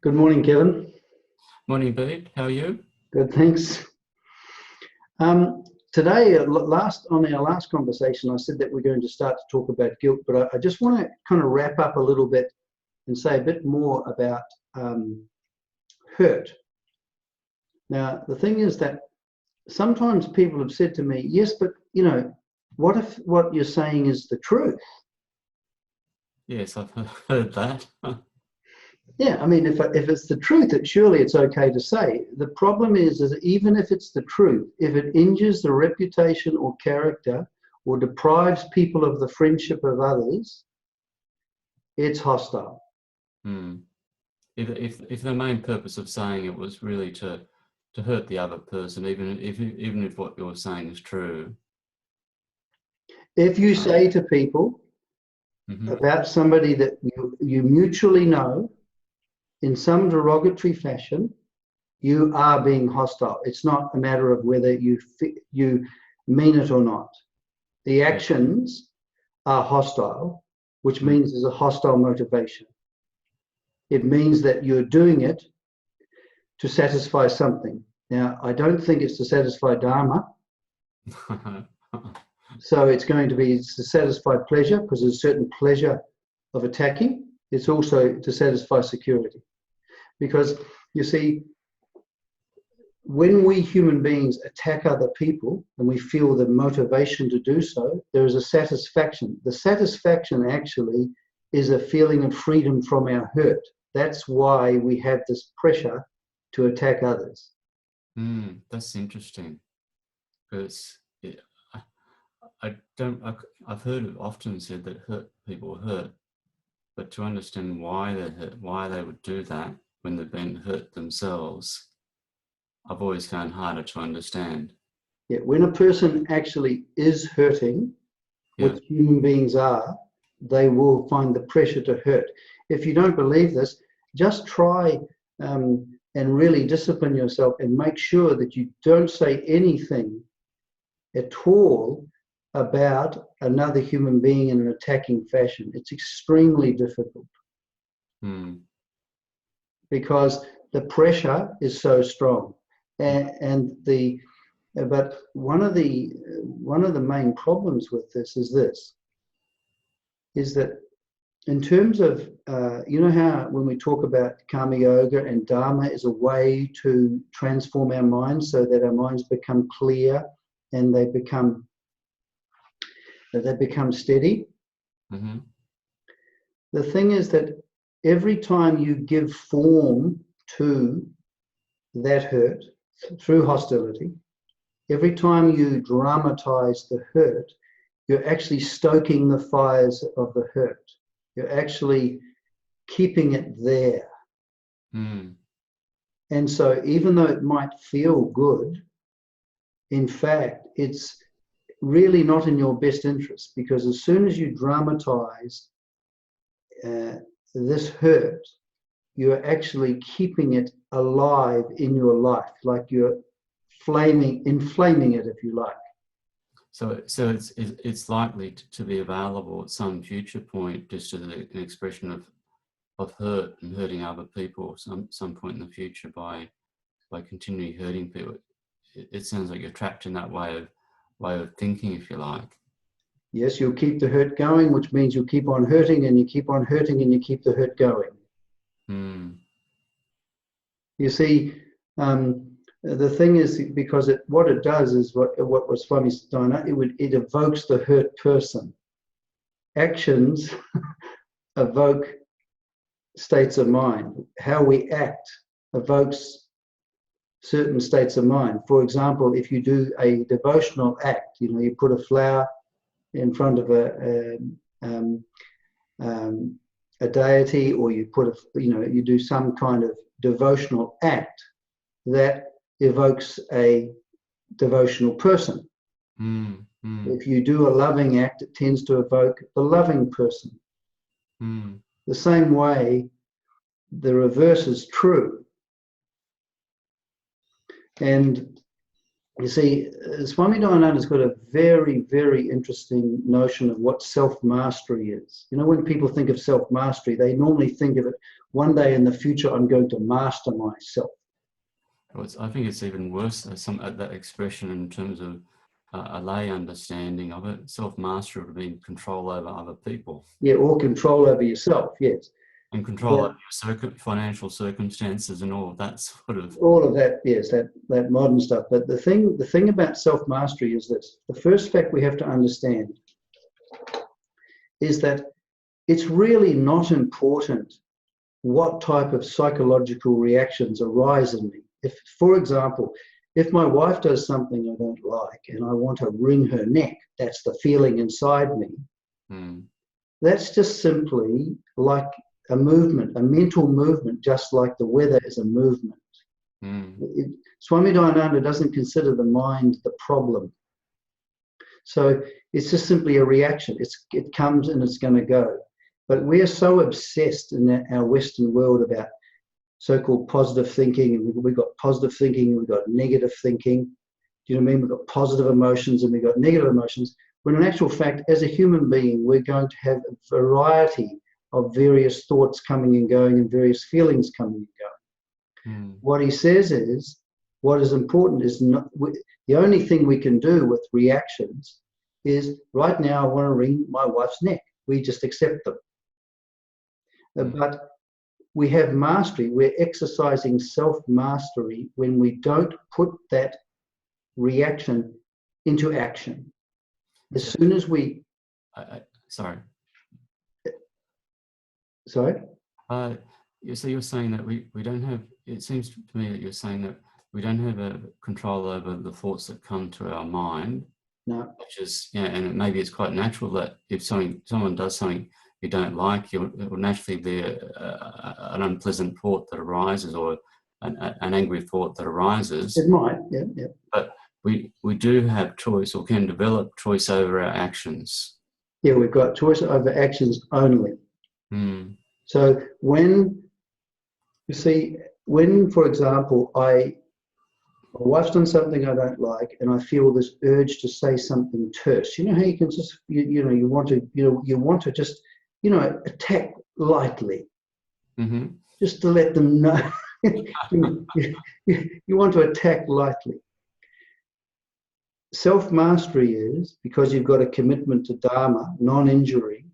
Good morning, Kevin. Morning, Bede. How are you? Good, thanks. Today, on our last conversation, I said that we're going to start to talk about guilt, but I just want to kind of wrap up a little bit and say a bit more about hurt. Now, the thing is that sometimes people have said to me, yes, but, what if what you're saying is the truth? Yes, I've heard that. Yeah, I mean, if it's the truth, surely it's okay to say. The problem is even if it's the truth, if it injures the reputation or character or deprives people of the friendship of others, it's hostile. If the main purpose of saying it was really to hurt the other person, even if what you're saying is true. If you say to people about somebody that you mutually know, in some derogatory fashion, you are being hostile. It's not a matter of whether you mean it or not. The actions are hostile, which means there's a hostile motivation. It means that you're doing it to satisfy something. Now, I don't think it's to satisfy Dharma. So it's going to be to satisfy pleasure, because there's a certain pleasure of attacking. It's also to satisfy security. Because, you see, when we human beings attack other people and we feel the motivation to do so, there is a satisfaction. The satisfaction actually is a feeling of freedom from our hurt. That's why we have this pressure to attack others. That's interesting. Because I've heard it often said that hurt people hurt, but to understand why they hurt, why they would do that when they've been hurt themselves, I've always found harder to understand. Yeah, when a person actually is hurting, which human beings are, they will find the pressure to hurt. If you don't believe this, just try and really discipline yourself and make sure that you don't say anything at all about another human being in an attacking fashion. It's extremely difficult. Because the pressure is so strong, but one of the main problems with this is that in terms of how when we talk about karma yoga and dharma is a way to transform our minds so that our minds become clear and they become steady. The thing is that every time you give form to that hurt through hostility, every time you dramatize the hurt, you're actually stoking the fires of the hurt. You're actually keeping it there. And so even though it might feel good, in fact, it's really not in your best interest, because as soon as you dramatize this hurt, you're actually keeping it alive in your life, like you're inflaming it, if you like. So it's likely to be available at some future point, just as an expression of hurt and hurting other people some point in the future by continually hurting people. It sounds like you're trapped in that way of thinking, if you like. Yes, you'll keep the hurt going, which means you'll keep on hurting and you keep on hurting and you keep the hurt going. You see, the thing is, because what it does is what was Swami Dayananda, it evokes the hurt person. Actions evoke states of mind. How we act evokes certain states of mind. For example, if you do a devotional act, you put a flower in front of a deity, or you put you do some kind of devotional act that evokes a devotional person. If you do a loving act, it tends to evoke the loving person. The same way, the reverse is true. And You see, Swami Dayananda's got a very, very interesting notion of what self-mastery is. You know, when people think of self-mastery, they normally think of it, one day in the future, I'm going to master myself. Well, I think it's even worse, that expression in terms of a lay understanding of it. Self-mastery would be control over other people. Yeah, or control over yourself, yes. And control over your financial circumstances and all of that sort of... All of that, yes, that modern stuff. But the thing about self-mastery is this. The first fact we have to understand is that it's really not important what type of psychological reactions arise in me. If, for example, if my wife does something I don't like and I want to wring her neck, that's the feeling inside me. That's just simply like a movement, a mental movement, just like the weather is a movement. Swami Dayananda doesn't consider the mind the problem. So it's just simply a reaction. It comes and it's going to go. But we are so obsessed in our Western world about so-called positive thinking, and we've got positive thinking, and we've got negative thinking. Do you know what I mean? We've got positive emotions and we've got negative emotions. When in actual fact, as a human being, we're going to have a variety of various thoughts coming and going and various feelings coming and going. What he says is, what is important is not the only thing we can do with reactions is, right now I want to wring my wife's neck. We just accept them. But we have mastery. We're exercising self-mastery when we don't put that reaction into action. As soon as we... Sorry. Sorry? So you're saying that we don't have... It seems to me that you're saying that we don't have a control over the thoughts that come to our mind. No. Which is, and maybe it's quite natural that if someone does something you don't like, it will naturally be an unpleasant thought that arises, or an angry thought that arises. It might, yeah. But we do have choice, or can develop choice over our actions. Yeah, we've got choice over actions only. So when, for example, my wife's done something I don't like, and I feel this urge to say something terse. You know how you can just, you want to just, attack lightly, just to let them know. You want to attack lightly. Self-mastery is, because you've got a commitment to Dharma, non-injury,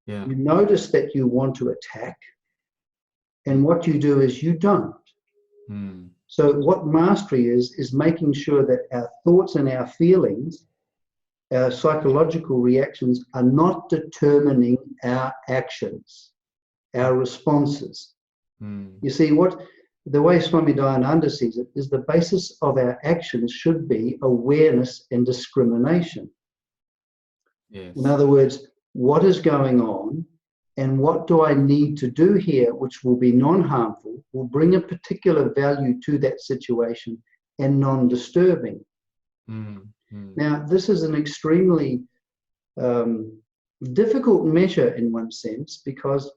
you notice that you want to attack, and what you do is you don't. So what mastery is making sure that our thoughts and our feelings, our psychological reactions, are not determining our actions, our responses. You see, the way Swami Dayananda sees it is the basis of our actions should be awareness and discrimination. Yes. In other words, what is going on and what do I need to do here which will be non-harmful, will bring a particular value to that situation and non-disturbing. Now, this is an extremely difficult measure in one sense, because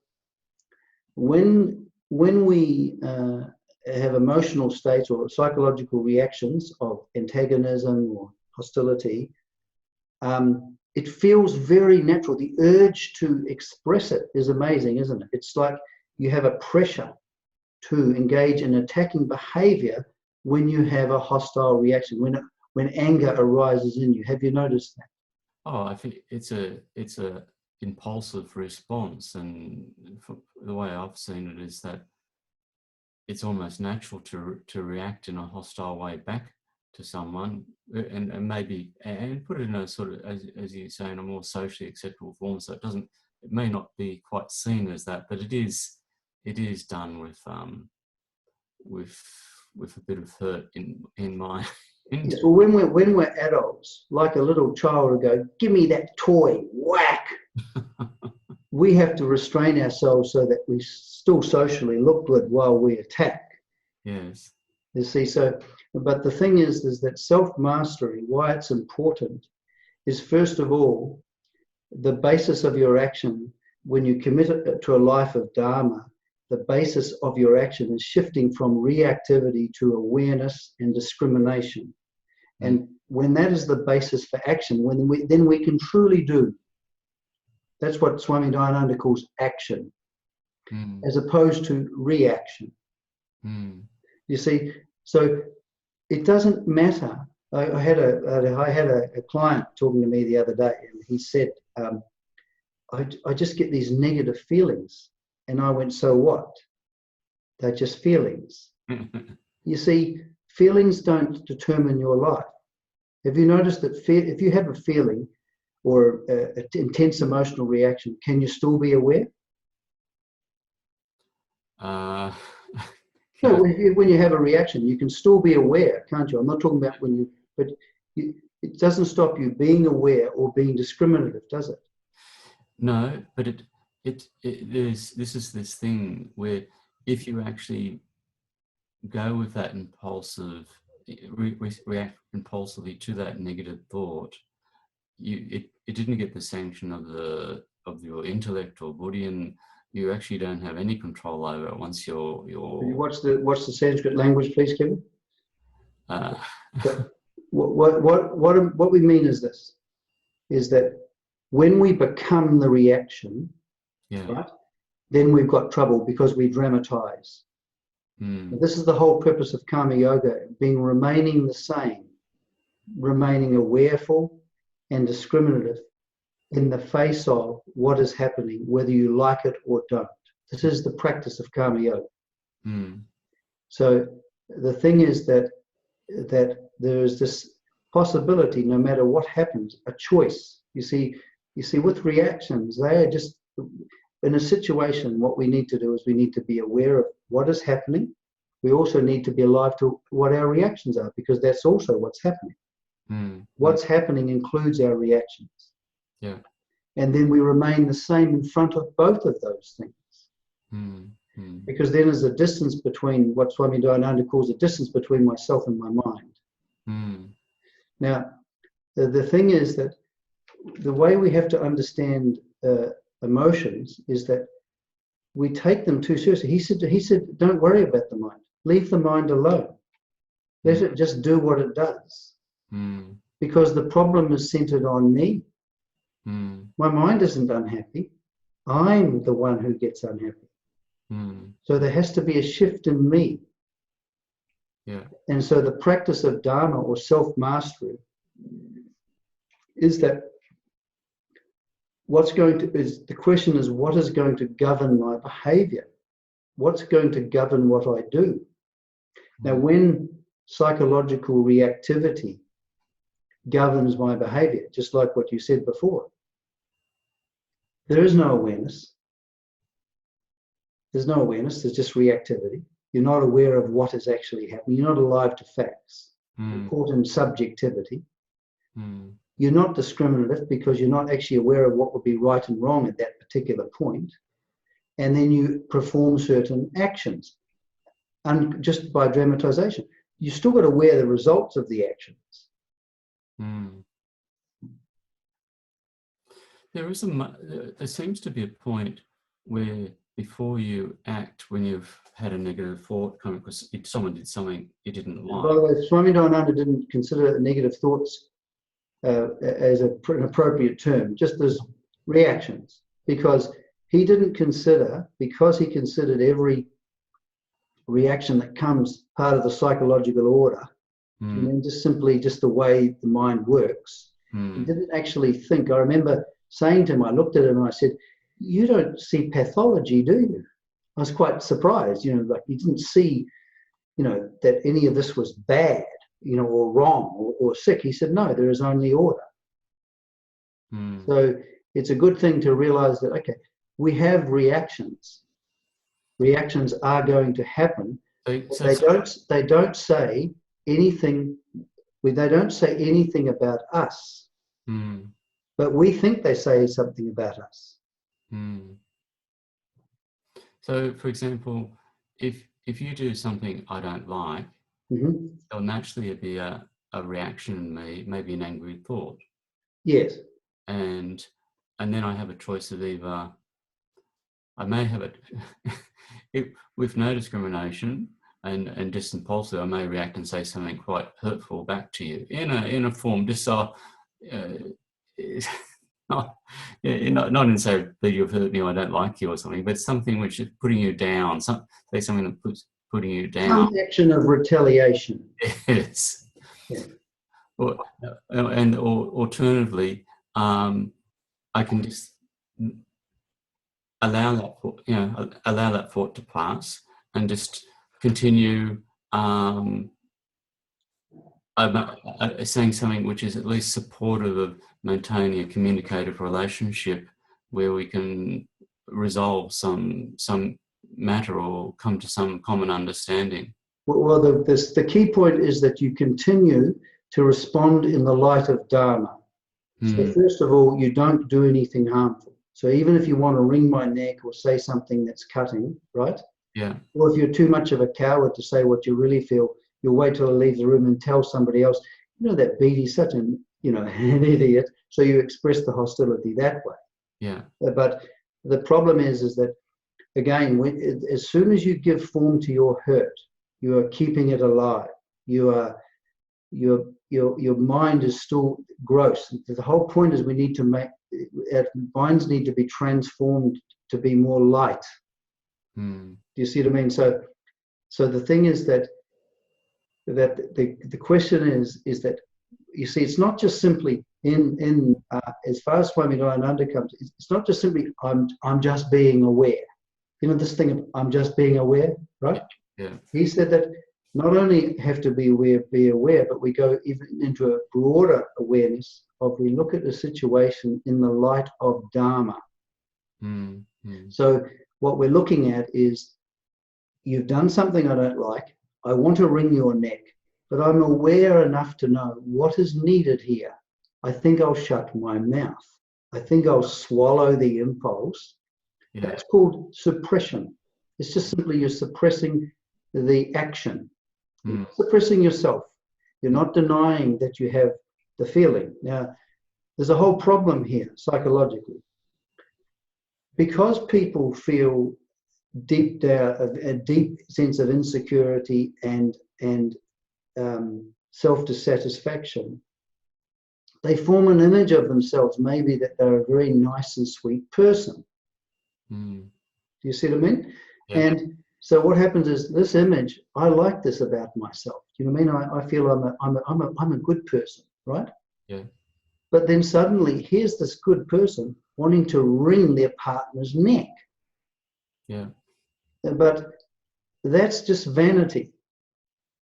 when we have emotional states or psychological reactions of antagonism or hostility, it feels very natural. The urge to express it is amazing, isn't it? It's like you have a pressure to engage in attacking behavior when you have a hostile reaction, when anger arises in you. Have you noticed that? Oh, I think it's a impulsive response, and the way I've seen it is that it's almost natural to react in a hostile way back to someone, and maybe put it in a sort of, as you say, in a more socially acceptable form. So it may not be quite seen as that, but it is done with a bit of hurt in my. Yes, well, when we're adults, like a little child will go, "Give me that toy," whack. We have to restrain ourselves so that we still socially look good while we attack. Yes. You see, but the thing is that self-mastery, why it's important, is first of all, the basis of your action, when you commit to a life of Dharma, the basis of your action is shifting from reactivity to awareness and discrimination. And when that is the basis for action, then we can truly do. That's what Swami Dayananda calls action, as opposed to reaction. You see, so it doesn't matter. I had a client talking to me the other day, and he said, I just get these negative feelings. And I went, so what? They're just feelings. You see, feelings don't determine your life. Have you noticed that if you have a feeling or an intense emotional reaction, can you still be aware? Yeah. No, when you have a reaction, you can still be aware, can't you? I'm not talking about when you, but it doesn't stop you being aware or being discriminative, does it? No, but this is this thing where if you actually go with that impulsive, react impulsively to that negative thought, it didn't get the sanction of your intellect or buddhi, and you actually don't have any control over it once you're. What's the Sanskrit language, please, Kevin? So what we mean is this: is that when we become the reaction, right, then we've got trouble because we dramatize. This is the whole purpose of karma yoga, remaining the same, remaining awareful and discriminative in the face of what is happening, whether you like it or don't. This is the practice of karma yoga. So the thing is that there is this possibility, no matter what happens, a choice. You see, with reactions, they are just, in a situation, what we need to do is we need to be aware of what is happening. We also need to be alive to what our reactions are, because that's also what's happening. What's happening includes our reactions. Yeah. And then we remain the same in front of both of those things. Because then there's a distance between what Swami Dayananda calls a distance between myself and my mind. Now, the thing is that the way we have to understand emotions is that we take them too seriously. He said, don't worry about the mind. Leave the mind alone. Let it just do what it does. Because the problem is centered on me. My mind isn't unhappy. I'm the one who gets unhappy. So there has to be a shift in me. Yeah. And so the practice of dharma or self-mastery is that the question is, what is going to govern my behavior? What's going to govern what I do? Now, when psychological reactivity governs my behavior, just like what you said before, there is no awareness. There's no awareness, there's just reactivity. You're not aware of what is actually happening. You're not alive to facts. You're caught in subjectivity. You're not discriminative because you're not actually aware of what would be right and wrong at that particular point. And then you perform certain actions. And just by dramatization, you still got to wear the results of the actions. There seems to be a point where before you act, when you've had a negative thought come, because someone did something you didn't like. By the way, Swami Dayananda didn't consider negative thoughts as an appropriate term, just as reactions, because he considered every reaction that comes part of the psychological order, just the way the mind works. He didn't actually think. I remember saying to him, I looked at him and I said, you don't see pathology, do you? I was quite surprised, like you didn't see, that any of this was bad, or wrong or sick. He said, no, there is only order. So it's a good thing to realize that, okay, we have reactions. Reactions are going to happen. They don't say anything. They don't say anything about us. But we think they say something about us. So, for example, if you do something I don't like, there'll naturally be a reaction in me, maybe an angry thought. Yes. And then I have a choice of either I may have it with no discrimination, and just impulsively, I may react and say something quite hurtful back to you in a form just so. Not in say that you've hurt me or I don't like you or something, but something which is putting you down. Say something that putting you down. Some action of retaliation. Yes. Yeah. Or alternatively, I can just allow that thought to pass and just continue saying something which is at least supportive of maintaining a communicative relationship where we can resolve some matter or come to some common understanding. Well, the key point is that you continue to respond in the light of Dharma. So first of all, you don't do anything harmful. So even if you want to wring my neck or say something that's cutting, right? Yeah. Or if you're too much of a coward to say what you really feel, you'll wait till I leave the room and tell somebody else, that Bede's such an idiot. So you express the hostility that way. Yeah. But the problem is that, again, as soon as you give form to your hurt, you are keeping it alive. Your mind is still gross. The whole point is our minds need to be transformed to be more light. Do you see what I mean? So the thing is that the question is that, you see, it's not just simply in as far as Swami Dayananda comes, it's not just simply I'm just being aware. This thing of I'm just being aware, right? Yeah. He said that not only have to be aware, but we go even into a broader awareness of, we look at the situation in the light of Dharma. So what we're looking at is, you've done something I don't like. I want to wring your neck, but I'm aware enough to know what is needed here. I think I'll shut my mouth. I think I'll swallow the impulse. Yeah. That's called suppression. It's just simply you're suppressing the action. You're not suppressing yourself. You're not denying that you have the feeling. Now, there's a whole problem here psychologically. Because people feel deep down a deep sense of insecurity and self-dissatisfaction, they form an image of themselves, maybe that they're a very nice and sweet person. Do you see what I mean? Yeah. And so what happens is, this image, I like this about myself. Do you know what I mean? I feel I'm a good person, right? Yeah. But then suddenly, here's this good person wanting to wring their partner's neck. Yeah. But that's just vanity.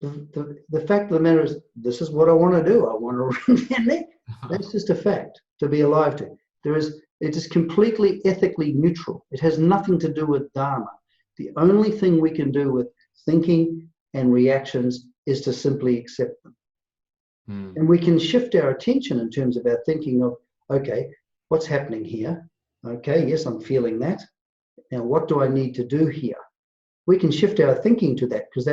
The fact of the matter is, this is what I want to do. I want to wring their neck. That's just a fact to be alive to. It is completely ethically neutral. It has nothing to do with Dharma. The only thing we can do with thinking and reactions is to simply accept them. And we can shift our attention in terms of our thinking of, okay, what's happening here? Okay, yes, I'm feeling that. Now, what do I need to do here? We can shift our thinking to that, because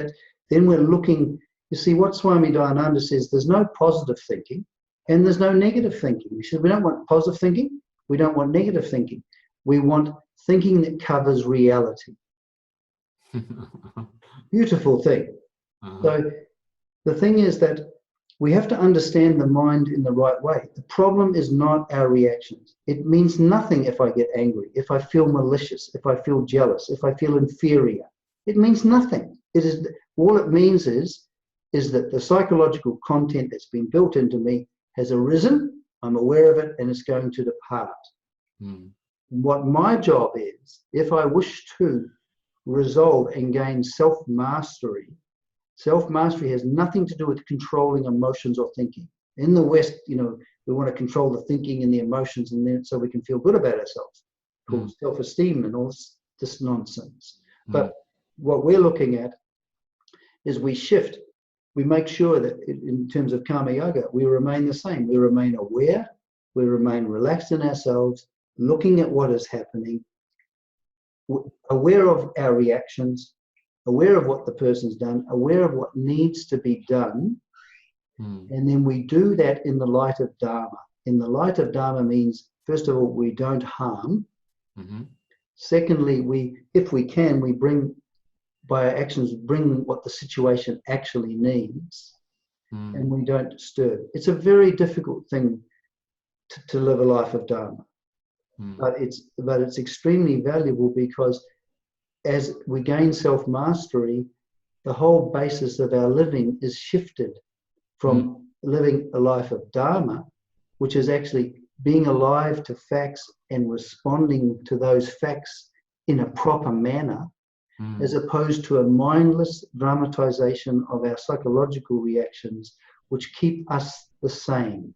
then we're looking. You see, what Swami Dayananda says, there's no positive thinking and there's no negative thinking. He said, we don't want positive thinking. We don't want negative thinking. We want thinking that covers reality. Beautiful thing. So the thing is that we have to understand the mind in the right way. The problem is not our reactions. It means nothing if I get angry, if I feel malicious, if I feel jealous, if I feel inferior. It means nothing. All it means is that the psychological content that's been built into me has arisen, I'm aware of it, and it's going to depart. What my job is, if I wish to resolve and gain self-mastery, self-mastery has nothing to do with controlling emotions or thinking. In the West, we want to control the thinking and the emotions, and then so we can feel good about ourselves, called self-esteem and all this nonsense. But what we're looking at is we shift. We make sure that in terms of karma yoga, we remain the same. We remain aware. We remain relaxed in ourselves, looking at what is happening, aware of our reactions, aware of what the person's done, aware of what needs to be done. And then we do that in the light of Dharma. In the light of Dharma means, first of all, we don't harm. Secondly, if we can, we bring by our actions, bring what the situation actually needs, and we don't disturb. It's a very difficult thing to live a life of Dharma, but it's extremely valuable, because as we gain self-mastery, the whole basis of our living is shifted from living a life of Dharma, which is actually being alive to facts and responding to those facts in a proper manner, as opposed to a mindless dramatization of our psychological reactions, which keep us the same.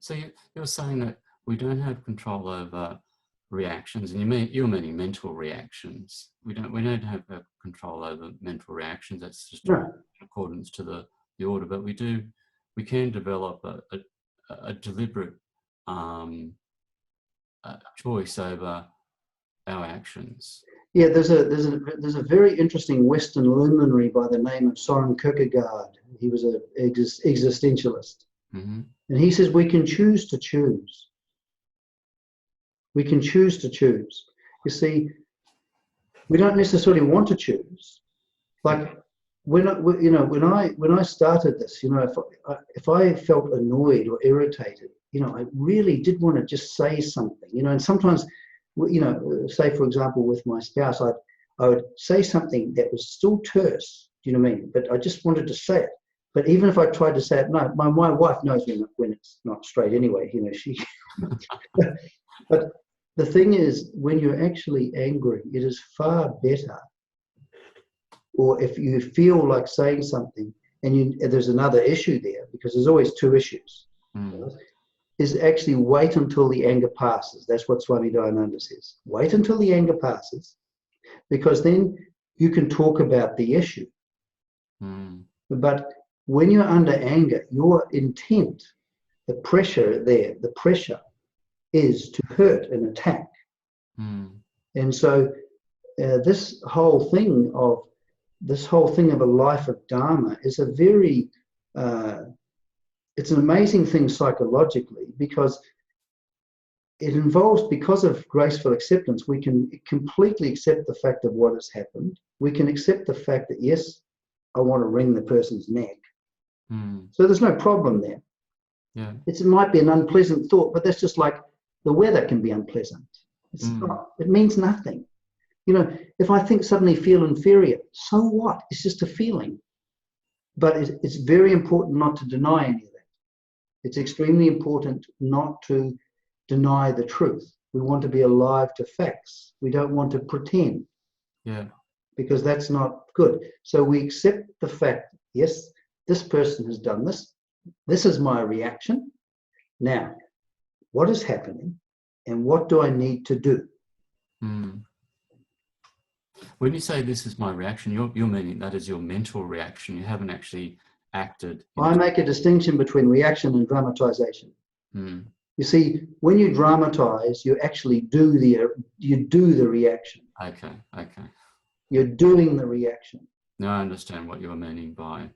So you're saying that we don't have control over reactions, and you're meaning mental reactions. We don't have control over mental reactions. That's just in accordance to the order. But we can develop a deliberate choice over our actions. Yeah, there's a very interesting Western luminary by the name of Soren Kierkegaard. He was an existentialist, and he says we can choose to choose. We can choose to choose. You see, we don't necessarily want to choose. Like when I started this, if I felt annoyed or irritated, I really did want to just say something, and sometimes, say for example with my spouse, I would say something that was still terse. Do you know what I mean? But I just wanted to say it. But even if I tried to say it, no, my wife knows when it's not straight anyway. She. But the thing is, when you're actually angry, it is far better. Or if you feel like saying something and there's another issue there, because there's always two issues, is actually wait until the anger passes. That's what Swami Dayananda says. Wait until the anger passes, because then you can talk about the issue. But when you're under anger, your intent, the pressure is to hurt and attack. And so this whole thing of a life of Dharma is a very it's an amazing thing psychologically, because it involves, because of graceful acceptance, we can completely accept the fact of what has happened. We can accept the fact that, yes, I want to wring the person's neck. So there's no problem there. Yeah. It might be an unpleasant thought, but that's just like the weather can be unpleasant. It's not, it means nothing. If I suddenly feel inferior, so what? It's just a feeling. But it's very important not to deny any of that. It's extremely important not to deny the truth. We want to be alive to facts. We don't want to pretend. Yeah. Because that's not good. So we accept the fact, yes, this person has done this. This is my reaction. Now, what is happening and what do I need to do? When you say this is my reaction, you're meaning that is your mental reaction. You haven't actually acted. I make a distinction between reaction and dramatization. You see, when you dramatize, you actually do the reaction. Okay. You're doing the reaction. Now I understand what you're meaning by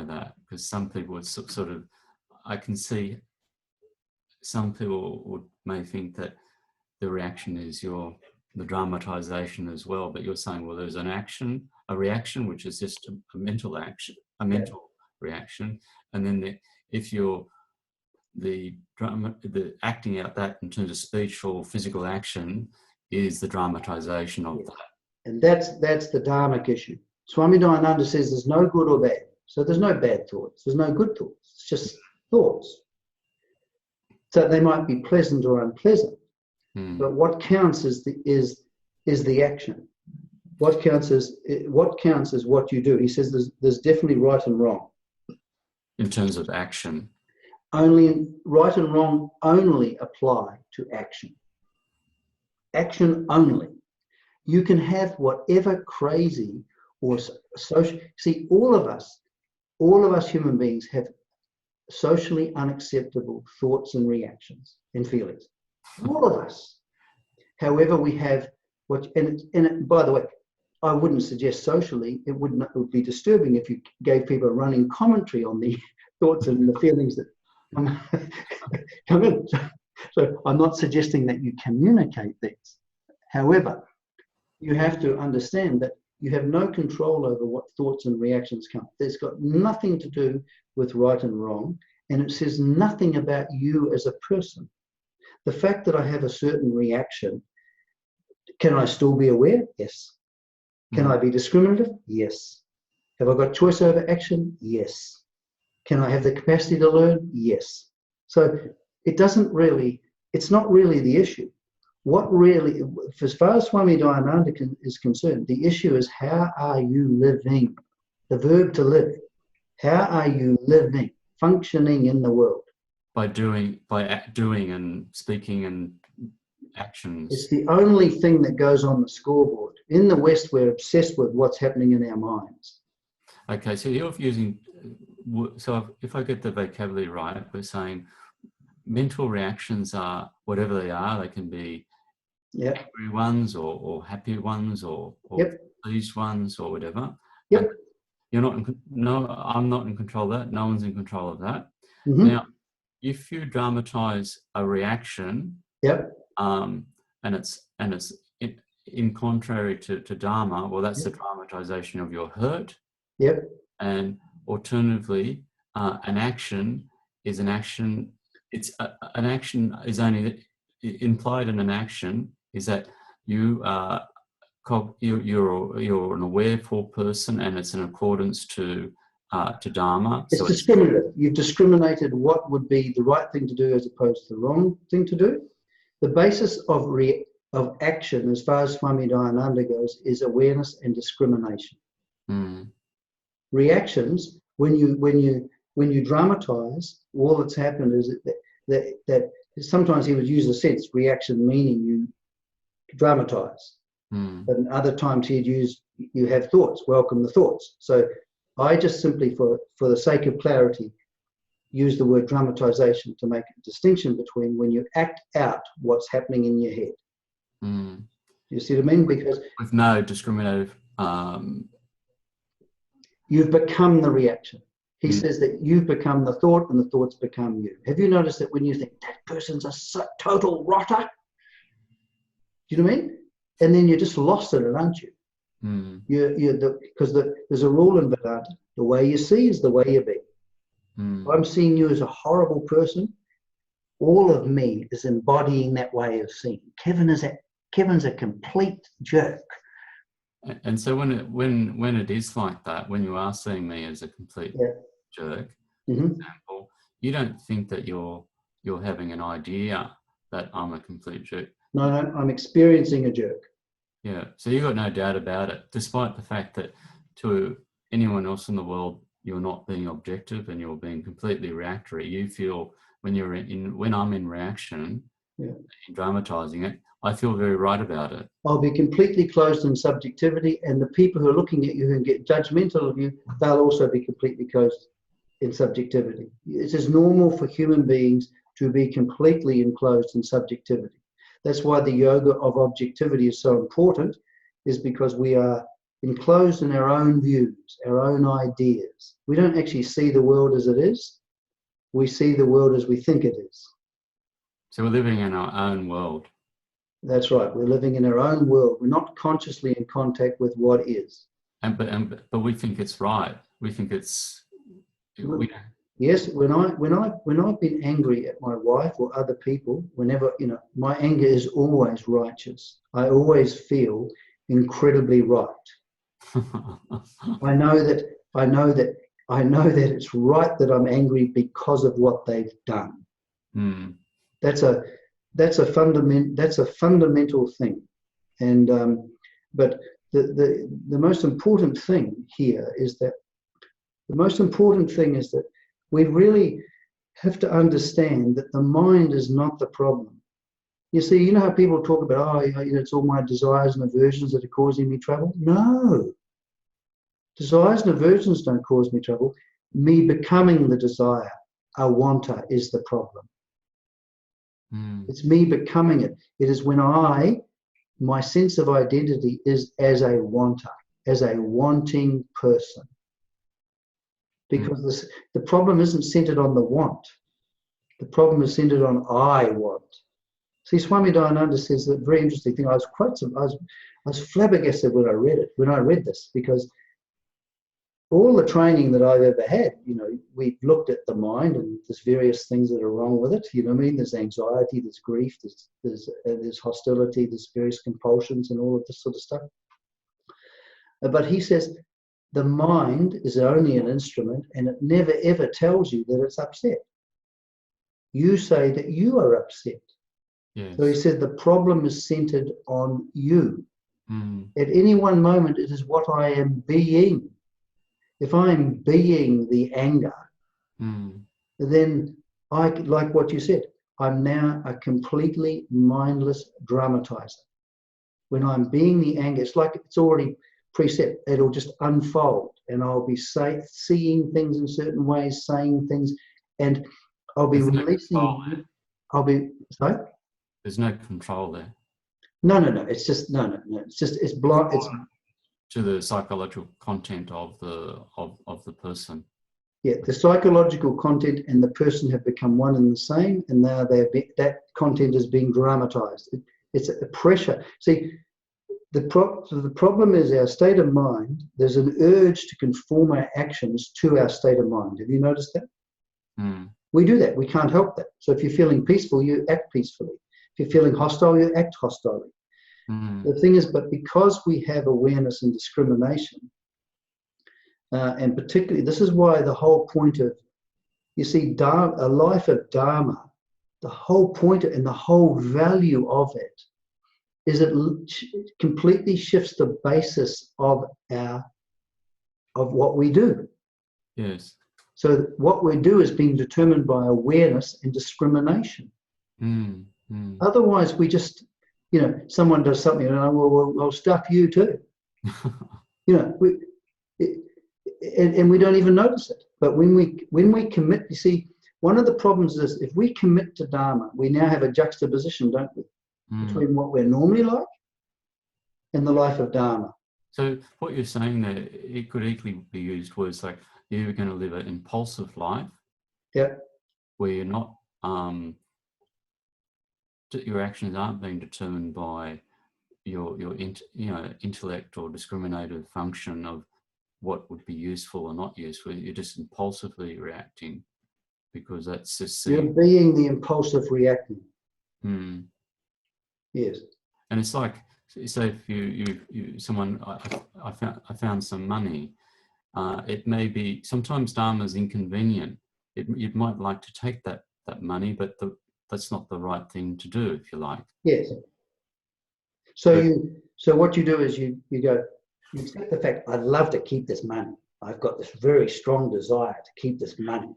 that, because some people would sort of, I can see some people may think that the reaction is the dramatization as well, but you're saying, well, there's a reaction, which is just a mental action, a mental reaction, and then if you're the acting out that in terms of speech or physical action is the dramatization of that. And that's the dharmic issue. Swami Dayananda says there's no good or bad. So there's no bad thoughts. There's no good thoughts. It's just thoughts. So they might be pleasant or unpleasant. But what counts is the action. What counts is what you do. He says there's definitely right and wrong. In terms of action. Right and wrong only apply to action. Action only. You can have whatever crazy or social. See, all of us human beings have socially unacceptable thoughts and reactions and feelings. All of us. However, we have and by the way, I wouldn't suggest socially. It would be disturbing if you gave people a running commentary on the thoughts and the feelings that come in. So I'm not suggesting that you communicate these. However, you have to understand that you have no control over what thoughts and reactions come. It's got nothing to do with right and wrong, and it says nothing about you as a person. The fact that I have a certain reaction, can I still be aware? Yes. Can I be discriminative? Yes. Have I got choice over action? Yes. Can I have the capacity to learn? Yes. So it doesn't really, it's not really the issue. What really, as far as Swami Dayananda is concerned, the issue is how are you living? The verb to live. How are you living, functioning in the world? By doing and speaking and actions. It's the only thing that goes on the scoreboard. In the West, we're obsessed with what's happening in our minds. Okay, so you're using, so if I get the vocabulary right, we're saying mental reactions are whatever they are. They can be angry ones or happy ones or pleased ones or whatever. Yep. You're not I'm not in control of that. No one's in control of that. Mm-hmm. Now, if you dramatize a reaction, and it's in contrary to Dharma, well, that's the dramatization of your hurt. Yep. And alternatively, an action is an action. It's an action is only implied in an action is that you're an awareful person, and it's in accordance to Dharma. It's discriminative. You've discriminated what would be the right thing to do as opposed to the wrong thing to do. The basis of action, as far as Swami Dayananda goes, is awareness and discrimination. Reactions, when you dramatize, all that's happened is that sometimes he would use the sense reaction meaning you dramatize, but in other times he'd use you have thoughts, welcome the thoughts. So I just simply, for the sake of clarity, use the word dramatization to make a distinction between when you act out what's happening in your head. You see what I mean? Because with no discriminative, you've become the reaction. He says that you've become the thought and the thoughts become you. Have you noticed that when you think that person's a total rotter? Do you know what I mean? And then you're just lost in it, aren't you? Because there's a rule in Vedanta: the way you see is the way you be. If I'm seeing you as a horrible person, all of me is embodying that way of seeing. Kevin's a complete jerk. And so when it is like that, when you are seeing me as a complete jerk, for example, you don't think that you're having an idea that I'm a complete jerk. No, I'm experiencing a jerk. Yeah, so you've got no doubt about it, despite the fact that to anyone else in the world, you're not being objective and you're being completely reactory. You feel when I'm in reaction, in dramatizing it, I feel very right about it. I'll be completely closed in subjectivity, and the people who are looking at you and get judgmental of you, they'll also be completely closed in subjectivity. It's as normal for human beings to be completely enclosed in subjectivity. That's why the yoga of objectivity is so important, is because we are enclosed in our own views, our own ideas. We don't actually see the world as it is. We see the world as we think it is. So we're living in our own world. That's right. We're living in our own world. We're not consciously in contact with what is. But we think it's right. We think it's. Yes, when I've been angry at my wife or other people, whenever my anger is always righteous. I always feel incredibly right. I know that it's right that I'm angry because of what they've done. That's a fundamental thing, and but the most important thing here is that we really have to understand that the mind is not the problem. You see, you know how people talk about, it's all my desires and aversions that are causing me trouble? No. Desires and aversions don't cause me trouble. Me becoming the desire, a wanter, is the problem. It's me becoming it. It is when my sense of identity is as a wanter, as a wanting person. Because the problem isn't centered on the want. The problem is centered on I want. See, Swami Dayananda says a very interesting thing. I was flabbergasted when I read it, when I read this, because all the training that I've ever had, we've looked at the mind and there's various things that are wrong with it. You know what I mean? There's anxiety, there's grief, there's hostility, there's various compulsions and all of this sort of stuff. But he says the mind is only an instrument and it never ever tells you that it's upset. You say that you are upset. Yes. So he said the problem is centered on you. Mm. At any one moment, it is what I am being. If I am being the anger, then like what you said, I'm now a completely mindless dramatizer. When I'm being the anger, it's like it's already preset. It'll just unfold and I'll be seeing things in certain ways, saying things, and I'll be releasing. Sorry? There's no control there. No. It's just no. It's blind. It's to the psychological content of the person. Yeah, the psychological content and the person have become one and the same, and now that content is being dramatized. It's a pressure. See, the problem is our state of mind. There's an urge to conform our actions to our state of mind. Have you noticed that? Mm. We do that. We can't help that. So if you're feeling peaceful, you act peacefully. If you're feeling hostile, you act hostilely. Mm. The thing is, but because we have awareness and discrimination, and particularly, this is why the whole point of, you see, a life of Dharma, the whole point and the whole value of it is it completely shifts the basis of what we do. Yes. So what we do is being determined by awareness and discrimination. Mm. Mm. Otherwise, we just, someone does something and I'll stuff you too. And we don't even notice it. But when we commit, you see, one of the problems is if we commit to Dharma, we now have a juxtaposition, don't we, between what we're normally like and the life of Dharma. So what you're saying there, it could equally be used words like you're going to live an impulsive life, where you're not, your actions aren't being determined by your intellect or discriminative function of what would be useful or not useful. You're just impulsively reacting because that's just you're being the impulsive reacting. Mm. Yes. And it's like, say if someone, I found some money. It may be, sometimes Dharma is inconvenient. You might like to take that money, but that's not the right thing to do, if you like. Yes. So what you do is you go, you accept the fact, I'd love to keep this money. I've got this very strong desire to keep this money.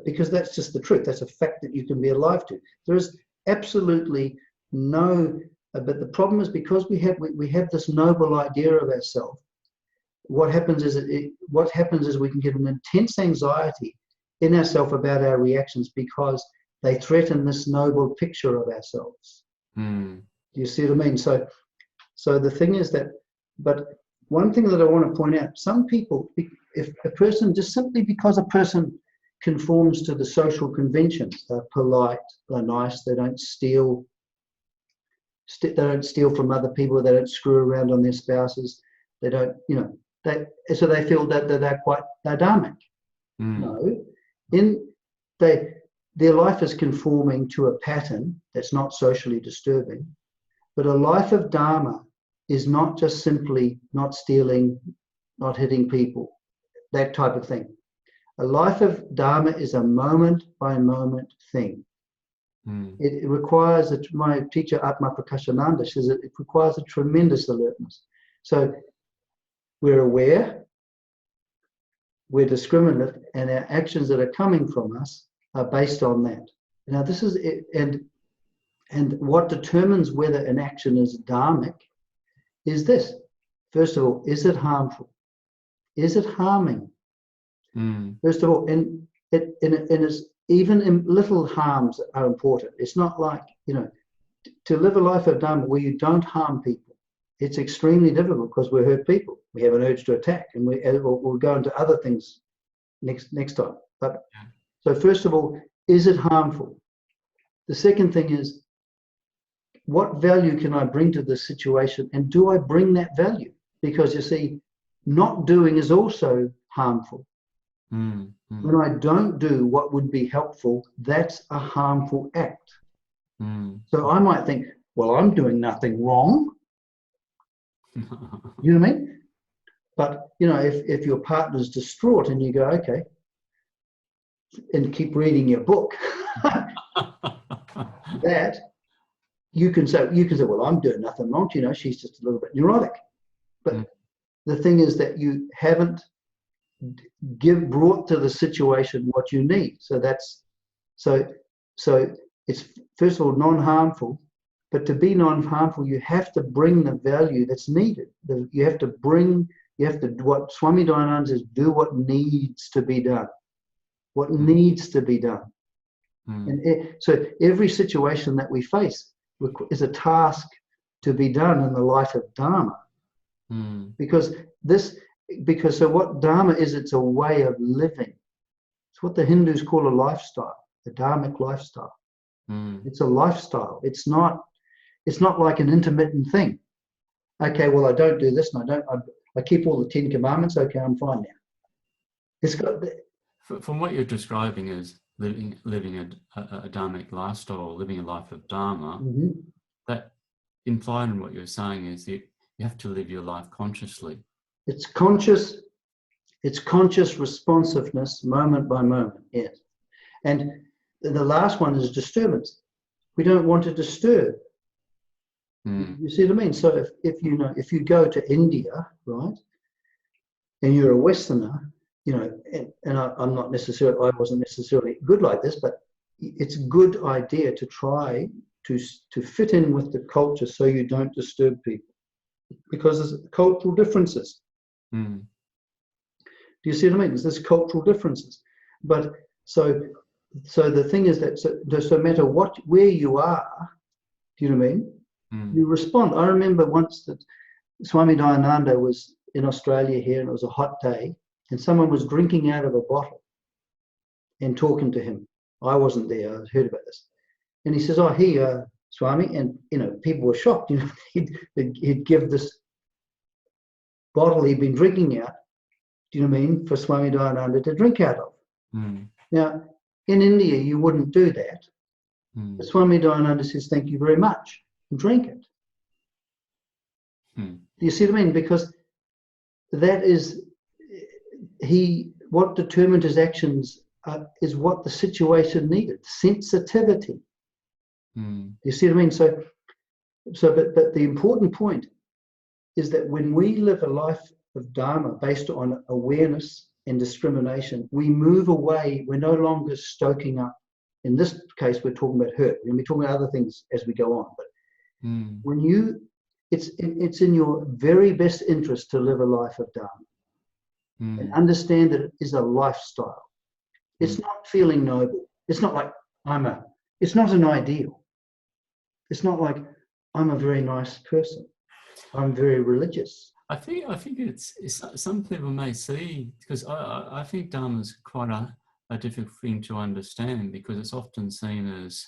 Because that's just the truth. That's a fact that you can be alive to. There is absolutely no, but the problem is because we have this noble idea of ourselves. What happens is we can get an intense anxiety in ourselves about our reactions because they threaten this noble picture of ourselves. Do you see what I mean? So the thing is that, but one thing that I want to point out, some people, if a person, just simply because a person conforms to the social conventions, they're polite, they're nice, they don't steal from other people, they don't screw around on their spouses, they don't, so they feel that they're dharmic. No, their life is conforming to a pattern that's not socially disturbing, but a life of Dharma is not just simply not stealing, not hitting people, that type of thing. A life of Dharma is a moment-by-moment thing. It requires, my teacher Atmaprakashananda says it requires a tremendous alertness. So we're aware, we're discriminate, and our actions that are coming from us are based on that. Now this is it, and what determines whether an action is dharmic is this. First of all, is it harmful? Is it harming? First of all, and it's even in little harms are important. It's not like, to live a life of Dharma where you don't harm people. It's extremely difficult because we hurt people. We have an urge to attack, and we'll go into other things next time. But so first of all, is it harmful? The second thing is, what value can I bring to this situation, and do I bring that value? Because you see, not doing is also harmful. When I don't do what would be helpful, that's a harmful act. So I might think, well, I'm doing nothing wrong. You know what I mean? But, you know, if your partner's distraught and you go, okay, and keep reading your book, that you can say, well, I'm doing nothing wrong. You know, she's just a little bit neurotic. But the thing is that you haven't brought to the situation what you need. So that's so it's first of all non-harmful, but to be non-harmful, you have to bring the value that's needed. What Swami Dayananda says, do what needs to be done. What needs to be done. And so every situation that we face is a task to be done in the light of Dharma. Because so what Dharma is, it's a way of living. It's what the Hindus call a lifestyle, the Dharmic lifestyle. It's a lifestyle. It's not like an intermittent thing. Okay, well, I don't do this, and I keep all the 10 commandments. Okay, I'm fine now. It's got. From what you're describing as living a Dharmic lifestyle, living a life of Dharma, that implied in what you're saying is that you have to live your life consciously. It's conscious responsiveness, moment by moment, yes. And the last one is disturbance. We don't want to disturb. You see what I mean? So if you go to India, right, and you're a Westerner, you know, and I wasn't necessarily good like this, but it's a good idea to try to fit in with the culture so you don't disturb people, because there's cultural differences. Do you see what I mean? There's cultural differences, but so the thing is that no matter where you are, do you know what I mean? You respond. I remember once that Swami Dayananda was in Australia here, and it was a hot day, and someone was drinking out of a bottle and talking to him. I wasn't there. I heard about this, and he says, "Oh, here, Swami," and you know, people were shocked. You know, he'd give this bottle he'd been drinking out, do you know what I mean, for Swami Dayananda to drink out of. Now, in India, you wouldn't do that. But Swami Dayananda says, "Thank you very much," and drink it. Do you see what I mean? Because that is, what determined his actions is what the situation needed, sensitivity. You see what I mean? But the important point is that when we live a life of Dharma based on awareness and discrimination, we move away. We're no longer stoking up. In this case, we're talking about hurt. We're going to be talking about other things as we go on. But when it's in your very best interest to live a life of Dharma and understand that it is a lifestyle. It's not feeling noble. It's not like it's not an ideal. It's not like I'm a very nice person. I'm very religious. I think it's some people may see, because I think Dharma is quite a difficult thing to understand, because it's often seen as,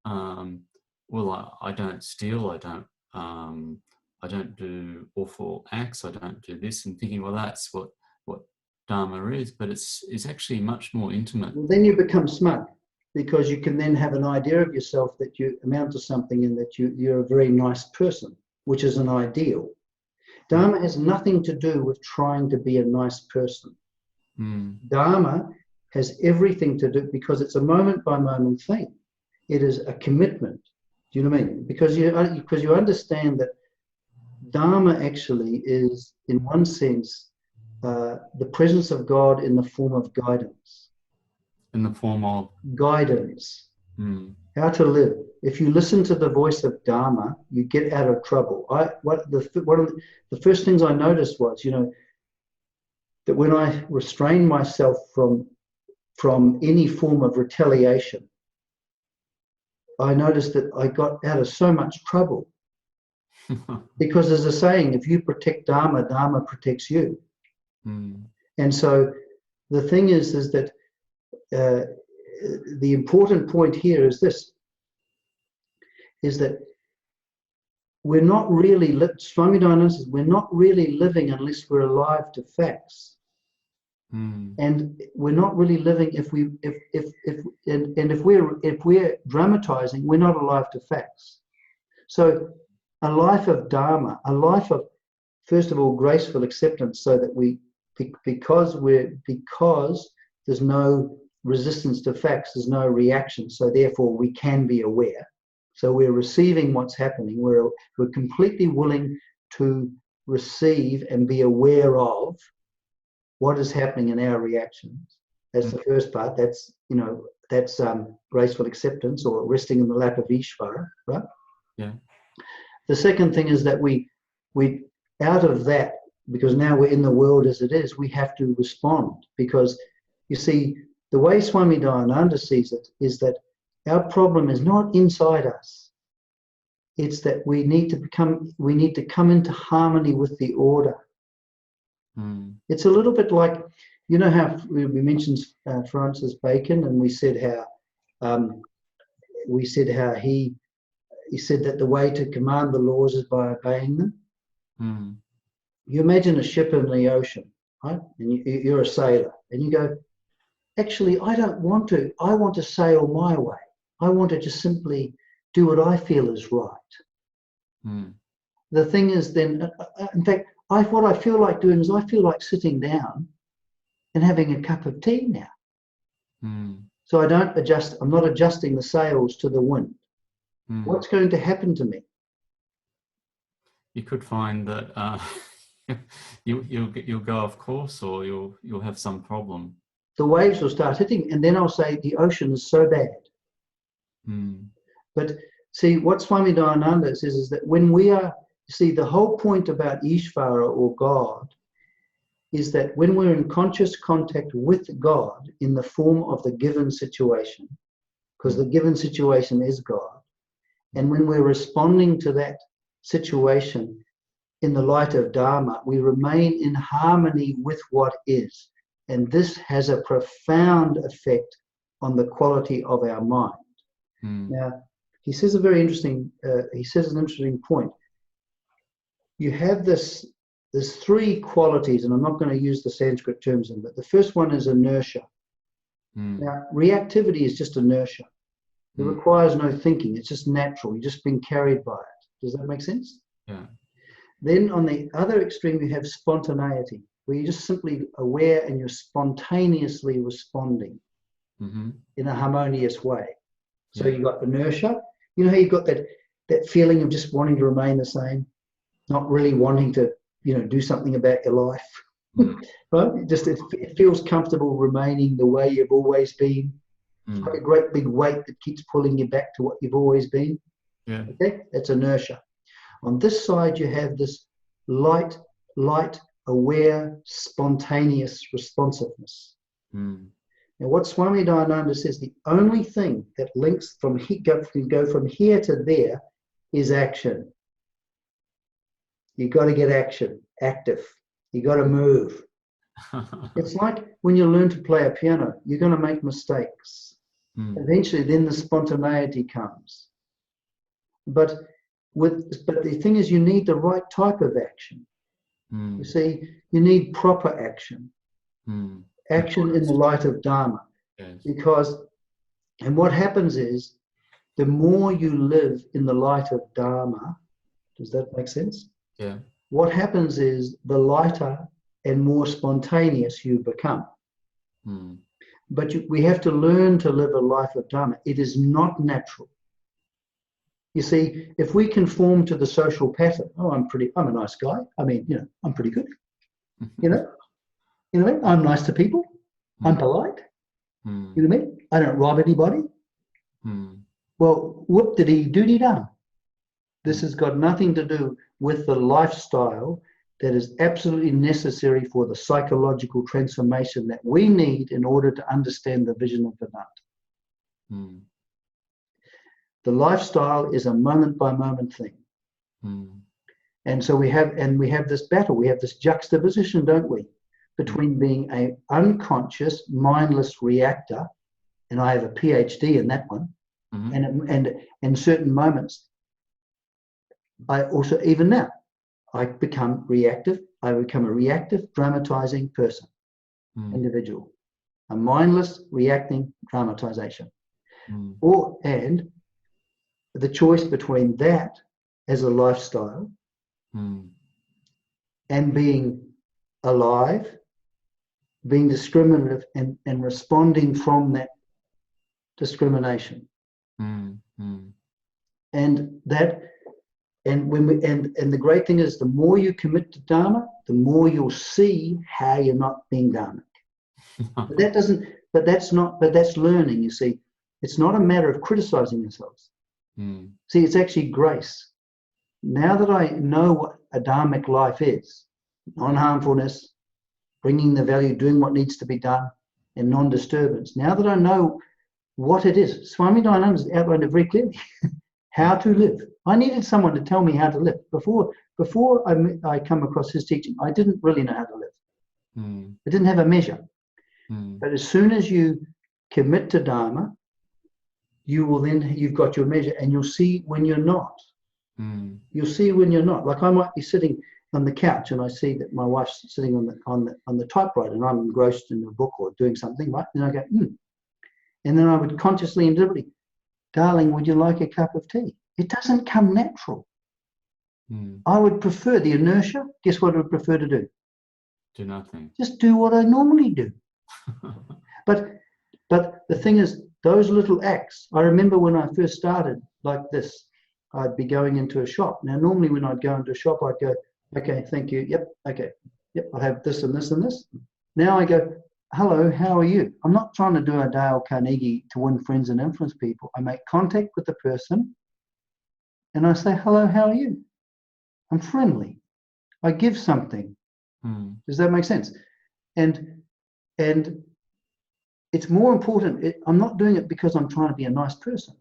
well, I don't steal, I don't do awful acts, I don't do this, and thinking, well, that's what Dharma is, but it's actually much more intimate. Well, then you become smug, because you can then have an idea of yourself that you amount to something and that you're a very nice person, which is an ideal. Dharma has nothing to do with trying to be a nice person. Dharma has everything to do, because it's a moment by moment thing. It is a commitment. Do you know what I mean? Because you understand that Dharma actually is, in one sense, the presence of God in the form of guidance. In the form of? Guidance. How to live. If you listen to the voice of Dharma, you get out of trouble. One of the first things I noticed was, that when I restrained myself from any form of retaliation, I noticed that I got out of so much trouble. Because there's a saying, if you protect Dharma, Dharma protects you. And so the thing is that the important point here is this, is that we're not really, Swami Dayananda says, we're not really living unless we're alive to facts. And we're not really living if we're dramatizing, we're not alive to facts. So a life of Dharma, a life of, first of all, graceful acceptance, so that because there's no resistance to facts, there's no reaction, so therefore we can be aware. So we're receiving what's happening. We're completely willing to receive and be aware of what is happening in our reactions. That's the first part. That's graceful acceptance, or resting in the lap of Ishwara, right? Yeah. The second thing is that we out of that, because now we're in the world as it is, we have to respond. Because you see, the way Swami Dayananda sees it is that our problem is not inside us. It's that we need to come into harmony with the order. It's a little bit like, you know how we mentioned Francis Bacon, and we said how he said that the way to command the laws is by obeying them. You imagine a ship in the ocean, right? And you're a sailor, and you go, actually, I don't want to. I want to sail my way. I want to just simply do what I feel is right. The thing is then, in fact, what I feel like doing is I feel like sitting down and having a cup of tea now. So I don't adjust. I'm not adjusting the sails to the wind. What's going to happen to me? You could find that you'll go off course, or you'll have some problem. The waves will start hitting, and then I'll say the ocean is so bad. But see, what Swami Dayananda says is that when we are, see, the whole point about Ishwara, or God, is that when we're in conscious contact with God in the form of the given situation, because the given situation is God, and when we're responding to that situation in the light of Dharma, we remain in harmony with what is. And this has a profound effect on the quality of our mind. Now, he says an interesting point. You have there's three qualities, and I'm not going to use the Sanskrit terms in, but the first one is inertia. Now, reactivity is just inertia. It requires no thinking. It's just natural. You're just being carried by it. Does that make sense? Yeah. Then on the other extreme, you have spontaneity, where you're just simply aware and you're spontaneously responding in a harmonious way. So you've got inertia. You know how you've got that feeling of just wanting to remain the same, not really wanting to, do something about your life, right? It feels comfortable remaining the way you've always been. It's like a great big weight that keeps pulling you back to what you've always been. Yeah. Okay, that's inertia. On this side, you have this light, aware, spontaneous responsiveness. Now, what Swami Dayananda says, the only thing that links can go from here to there is action. You've got to get active. You've got to move. It's like when you learn to play a piano, you're going to make mistakes. Eventually, then the spontaneity comes. But the thing is, you need the right type of action. You see, you need proper action. Action in the light of Dharma. Yes. And what happens is, the more you live in the light of Dharma, does that make sense? Yeah. What happens is, the lighter and more spontaneous you become. But we have to learn to live a life of Dharma. It is not natural. You see, if we conform to the social pattern, I'm a nice guy. I mean, I'm pretty good. I'm nice to people. I'm polite. You know what I mean? I don't rob anybody. Well, whoop-de-dee-doo-dee-da. This has got nothing to do with the lifestyle that is absolutely necessary for the psychological transformation that we need in order to understand the vision of Vedanta. The lifestyle is a moment-by-moment thing. And so we have this battle. We have this juxtaposition, don't we, between being an unconscious, mindless reactor, and I have a PhD in that one, and in certain moments, I also, even now, I become reactive. I become a reactive, dramatizing person, individual, a mindless, reacting dramatization. And the choice between that as a lifestyle and being alive, being discriminative and responding from that discrimination. And the great thing is, the more you commit to Dharma, the more you'll see how you're not being Dharmic. But that's learning, you see. It's not a matter of criticizing yourselves. See, it's actually grace. Now that I know what a Dharmic life is, non-harmfulness, bringing the value, doing what needs to be done, and non-disturbance, now that I know what it is, Swami Dayananda has outlined it very clearly, how to live. I needed someone to tell me how to live. Before I come across his teaching, I didn't really know how to live. I didn't have a measure. But as soon as you commit to Dharma, you've got your measure, and you'll see when you're not. You'll see when you're not. Like, I might be sitting on the couch and I see that my wife's sitting on the typewriter and I'm engrossed in a book or doing something, right? And I go, And then I would consciously and deliberately, darling, would you like a cup of tea? It doesn't come natural. I would prefer the inertia. Guess what I would prefer to do? Do nothing. Just do what I normally do. But the thing is, those little acts, I remember when I first started like this, I'd be going into a shop. Now, normally when I'd go into a shop, I'd go, okay, thank you. Yep, okay. Yep, I'll have this and this and this. Now I go, hello, how are you? I'm not trying to do a Dale Carnegie to win friends and influence people. I make contact with the person and I say, hello, how are you? I'm friendly. I give something. Does that make sense? And it's more important. I'm not doing it because I'm trying to be a nice person.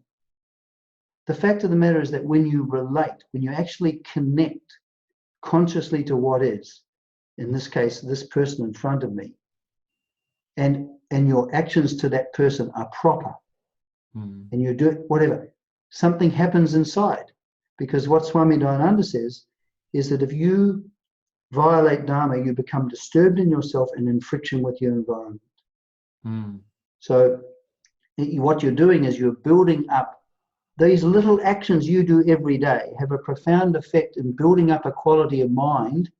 The fact of the matter is that when you relate, when you actually connect consciously to what is, in this case, this person in front of me, and your actions to that person are proper, and you do it, whatever, something happens inside. Because what Swami Dayananda says is that if you violate Dharma, you become disturbed in yourself and in friction with your environment. So what you're doing is you're building up these little actions you do every day have a profound effect in building up a quality of mind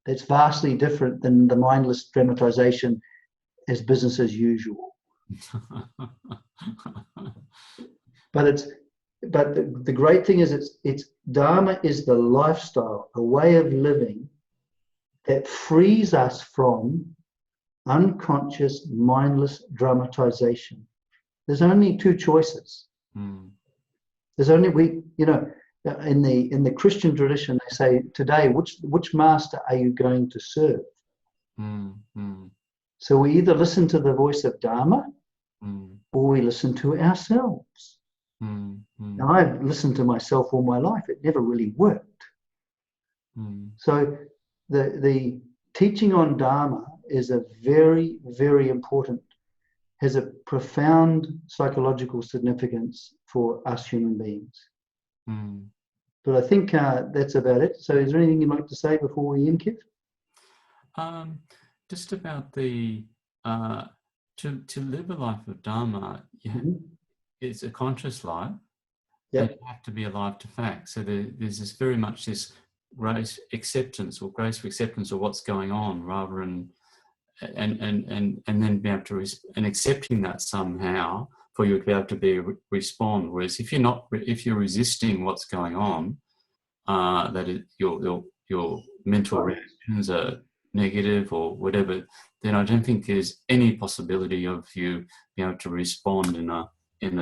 that's vastly different than the mindless dramatization as business as usual. But the great thing is it's Dharma is the lifestyle, a way of living that frees us from unconscious, mindless dramatization. There's only two choices. There's only in the Christian tradition they say today, which master are you going to serve? So we either listen to the voice of Dharma or we listen to ourselves. Now, I've listened to myself all my life. It never really worked. So the teaching on Dharma is a very, very important, has a profound psychological significance for us human beings. But I think that's about it. So is there anything you'd like to say before we end, Kev? Just about the to live a life of Dharma, it's a conscious life. Yep. You have to be alive to fact. So there's this very much this grace acceptance or graceful acceptance of what's going on, rather than and then be able to and accepting that somehow for you to be able to respond. Whereas if you're resisting what's going on, your mental reactions are negative or whatever, then I don't think there's any possibility of you being able to respond in a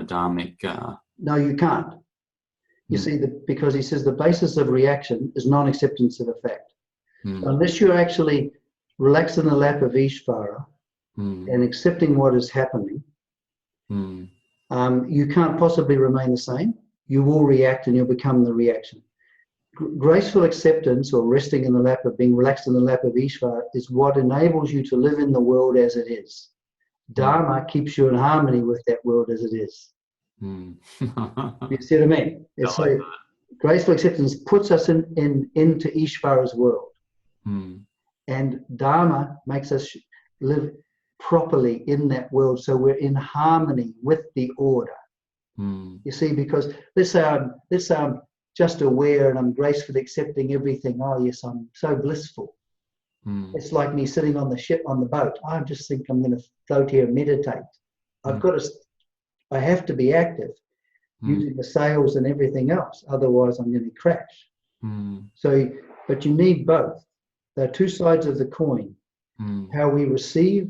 dharmic. No, you can't. You see, because he says the basis of reaction is non-acceptance of a fact. So unless you're actually relaxed in the lap of Ishwara and accepting what is happening, you can't possibly remain the same. You will react and you'll become the reaction. Graceful acceptance, or resting in the lap of, being relaxed in the lap of Ishwara, is what enables you to live in the world as it is. Dharma keeps you in harmony with that world as it is. You see what I mean? graceful acceptance puts us into Ishvara's world. And Dharma makes us live properly in that world, so we're in harmony with the order. You see, because let's say I'm just aware and I'm gracefully accepting everything. Oh yes, I'm so blissful. It's like me sitting on the ship, on the boat. I just think I'm going to float here and meditate. I have to be active, using the sails and everything else. Otherwise, I'm going to crash. So, but you need both. There are two sides of the coin. How we receive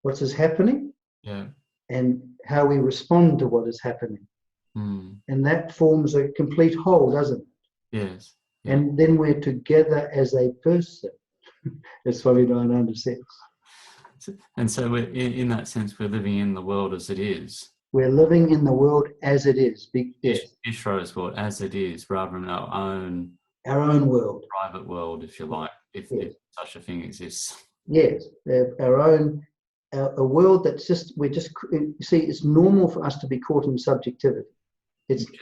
what is happening, and how we respond to what is happening. And that forms a complete whole, doesn't it? Yes. And then we're together as a person, as Swami Dayananda says. And so we're, in that sense, we're living in the world as it is. We're living in the world as it is. Yes. Ishwara's world as it is, rather than our own world. Private world, if you like, if such a thing exists. Yes, our own, a world that's just, you see, it's normal for us to be caught in subjectivity.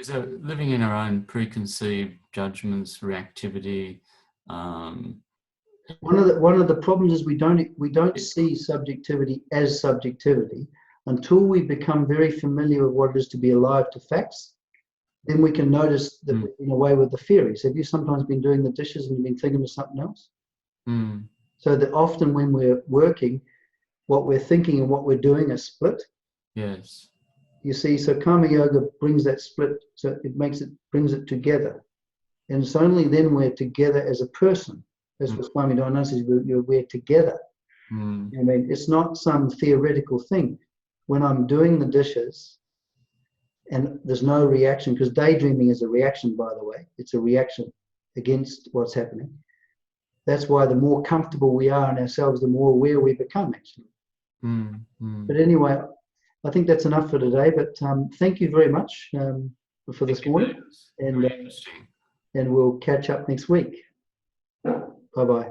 So living in our own preconceived judgments, reactivity. One of the problems is we don't see subjectivity as subjectivity until we become very familiar with what it is to be alive to facts. Then we can notice that we're in a way with the theories. Have you sometimes been doing the dishes and you've been thinking of something else? So that often when we're working, what we're thinking and what we're doing are split. Yes. You see, so karma yoga brings that split, so brings it together. And it's only then we're together as a person. That's what Swami Dayananda says, we're together. I mean, it's not some theoretical thing. When I'm doing the dishes and there's no reaction, because daydreaming is a reaction, by the way. It's a reaction against what's happening. That's why the more comfortable we are in ourselves, the more aware we become, actually. But anyway, I think that's enough for today. But thank you very much for this morning. And we'll catch up next week. Bye-bye.